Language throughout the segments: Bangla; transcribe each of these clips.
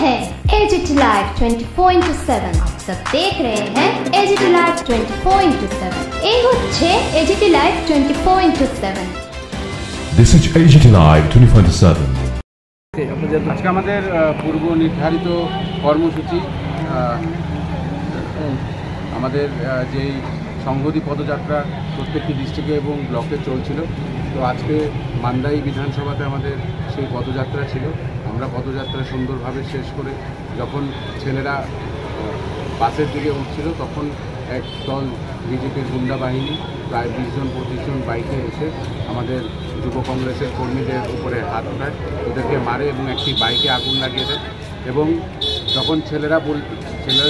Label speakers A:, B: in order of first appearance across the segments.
A: है एजीटी लाइव 24/7। आप सब देख रहे हैं एजीटी लाइव 24/7। এই হচ্ছে AGT live 24/7।
B: This is AGT Live 24/7।
C: আজকে আমাদের পূর্ব নির্ধারিত কর্মসূচি আমাদের যেই সংহতি পদযাত্রা প্রত্যেকটি ডিস্ট্রিক্টে এবং ব্লকে চলছিল। তো আজকে মান্দাই বিধানসভাতে আমাদের সেই পদযাত্রা ছিল। আমরা পদযাত্রা সুন্দরভাবে শেষ করে যখন ছেলেরা বাসের দিকে উঠছিল তখন এক দল বিজেপির গুন্ডা বাহিনী প্রায় 20 জন 25 জন বাইকে এসে আমাদের যুব কংগ্রেসের কর্মীদের উপরে হাত ওঠায়, ওদেরকে মারে এবং একটি বাইকে আগুন লাগিয়ে দেয়। এবং যখন ছেলেরা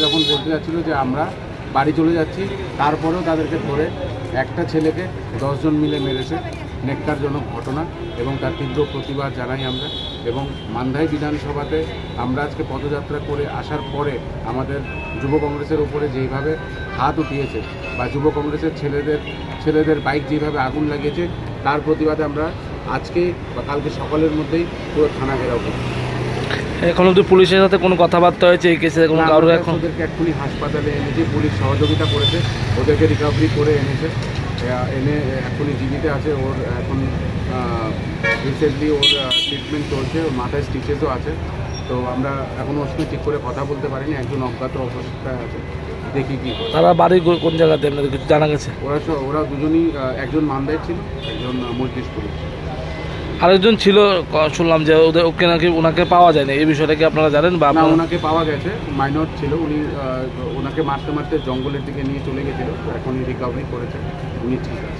C: যখন বলতে যাচ্ছিল যে আমরা বাড়ি চলে যাচ্ছি, তারপরেও তাদেরকে ধরে একটা ছেলেকে 10 জন মিলে মেরেছে। নেককারজনক ঘটনা এবং তার তীব্র প্রতিবাদ জানাই আমরা। এবং মান্দাই বিধানসভাতে আমরা আজকে পদযাত্রা করে আসার পরে আমাদের যুব কংগ্রেসের উপরে যেইভাবে হাত উঠিয়েছে বা যুব কংগ্রেসের ছেলেদের বাইক যেভাবে আগুন লাগিয়েছে, তার প্রতিবাদে আমরা আজকে বা কালকে সকালের মধ্যেই পুরো থানা ঘেরাও করি।
D: এখন অবধি পুলিশের সাথে কোনো কথাবার্তা হয়েছে এই কেসে? কোনো কারোর এখন
C: ওদেরকে এক্ষুনি হাসপাতালে এনেছে, পুলিশ সহযোগিতা করেছে, ওদেরকে রিকভারি করে এনে এখনই জীবিত আছে। ওর এখন রিসেন্টলি ওর ট্রিটমেন্ট চলছে, ওর মাথায় স্টিচেসও আছে। তো আমরা এখনও ওর সঙ্গে ঠিক করে কথা বলতে পারিনি। একজন অজ্ঞাত অবস্থায় আছে, দেখি কি।
D: তারা বাড়ি কোন জায়গাতে আপনাদের কিছু জানা গেছে?
C: ওরা দুজনই, একজন মান্দায় ছিল, একজন মসজিদপুর।
D: আরেকজন ছিল শুনলাম যে ওকে নাকি ওনাকে পাওয়া যায়নি, এই বিষয়টা কি আপনারা জানেন? বা
C: না, ওনাকে পাওয়া গেছে, মাইনর ছিল উনি। ওনাকে মারতে মারতে জঙ্গলের দিকে নিয়ে চলে গেছিল, এখনই রিকভারি করেছে, উনি ঠিক আছে।